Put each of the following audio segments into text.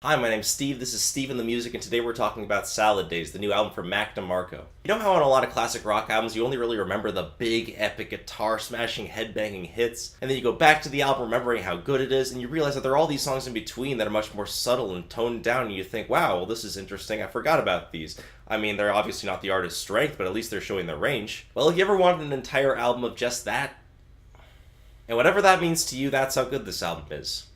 Hi, my name's Steve, this is Steve in the Music, and today we're talking about Salad Days, the new album from Mac Demarco. You know how on a lot of classic rock albums you only really remember the big, epic, guitar-smashing, headbanging hits, and then you go back to the album remembering how good it is, and you realize that there are all these songs in between that are much more subtle and toned down, and you think, wow, well this is interesting, I forgot about these. I mean, they're obviously not the artist's strength, but at least they're showing their range. Well, if you ever wanted an entire album of just that, and whatever that means to you, that's how good this album is.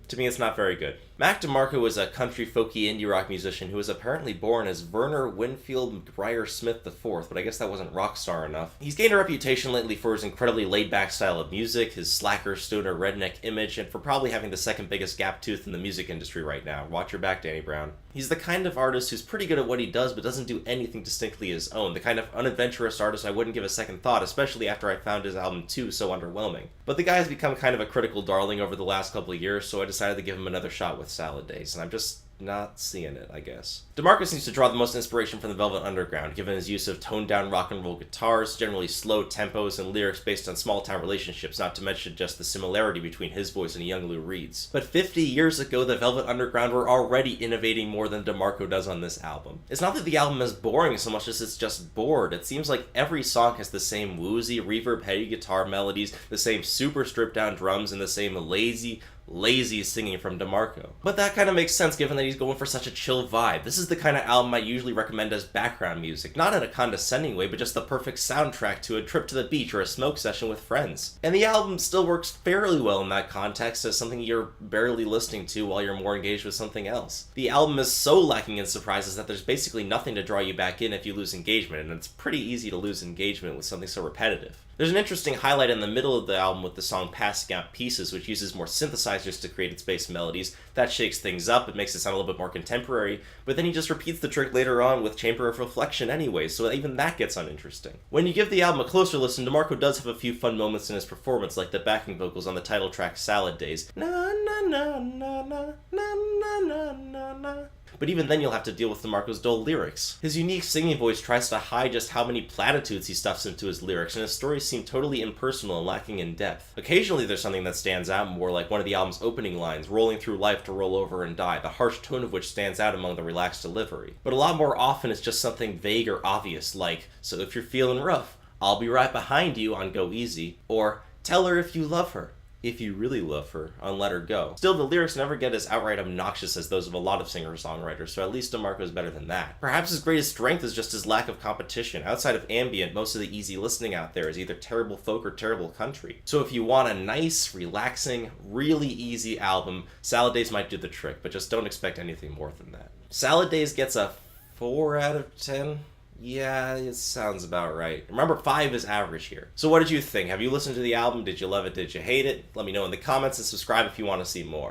To me, it's not very good. Mac Demarco is a country folky indie rock musician who was apparently born as Verner Winfield McBriar Smith IV, but I guess that wasn't rock star enough. He's gained a reputation lately for his incredibly laid-back style of music, his slacker, stoner, redneck image, and for probably having the second biggest gap tooth in the music industry right now. Watch your back, Danny Brown. He's the kind of artist who's pretty good at what he does, but doesn't do anything distinctly his own. The kind of unadventurous artist I wouldn't give a second thought, especially after I found his album 2 so underwhelming. But the guy has become kind of a critical darling over the last couple of years, so I decided to give him another shot with Salad Days, and I'm just not seeing it, I guess. DeMarco seems to draw the most inspiration from the Velvet Underground, given his use of toned-down rock and roll guitars, generally slow tempos, and lyrics based on small-town relationships, not to mention just the similarity between his voice and young Lou Reed's. But 50 years ago, the Velvet Underground were already innovating more than DeMarco does on this album. It's not that the album is boring so much as it's just bored. It seems like every song has the same woozy, reverb-heavy guitar melodies, the same super stripped-down drums, and the same lazy singing from DeMarco. But that kind of makes sense given that he's going for such a chill vibe. This is the kind of album I usually recommend as background music, not in a condescending way, but just the perfect soundtrack to a trip to the beach or a smoke session with friends. And the album still works fairly well in that context as something you're barely listening to while you're more engaged with something else. The album is so lacking in surprises that there's basically nothing to draw you back in if you lose engagement, and it's pretty easy to lose engagement with something so repetitive. There's an interesting highlight in the middle of the album with the song Passing Out Pieces, which uses more synthesizers to create its bass melodies. That shakes things up, it makes it sound a little bit more contemporary, but then he just repeats the trick later on with Chamber of Reflection anyway, so even that gets uninteresting. When you give the album a closer listen, DeMarco does have a few fun moments in his performance, like the backing vocals on the title track Salad Days. Na na na na na na na na na na. But even then you'll have to deal with DeMarco's dull lyrics. His unique singing voice tries to hide just how many platitudes he stuffs into his lyrics, and his stories seem totally impersonal and lacking in depth. Occasionally there's something that stands out more, like one of the album's opening lines, rolling through life to roll over and die, the harsh tone of which stands out among the relaxed delivery. But a lot more often it's just something vague or obvious, like, so if you're feeling rough, I'll be right behind you on Go Easy, or tell her if you love her. If you really love her, on Let Her Go. Still, the lyrics never get as outright obnoxious as those of a lot of singer-songwriters, so at least DeMarco is better than that. Perhaps his greatest strength is just his lack of competition. Outside of ambient, most of the easy listening out there is either terrible folk or terrible country. So if you want a nice, relaxing, really easy album, Salad Days might do the trick, but just don't expect anything more than that. Salad Days gets a 4 out of 10. Yeah, it sounds about right. Remember, 5 is average here. So what did you think? Have you listened to the album? Did you love it? Did you hate it? Let me know in the comments and subscribe if you want to see more.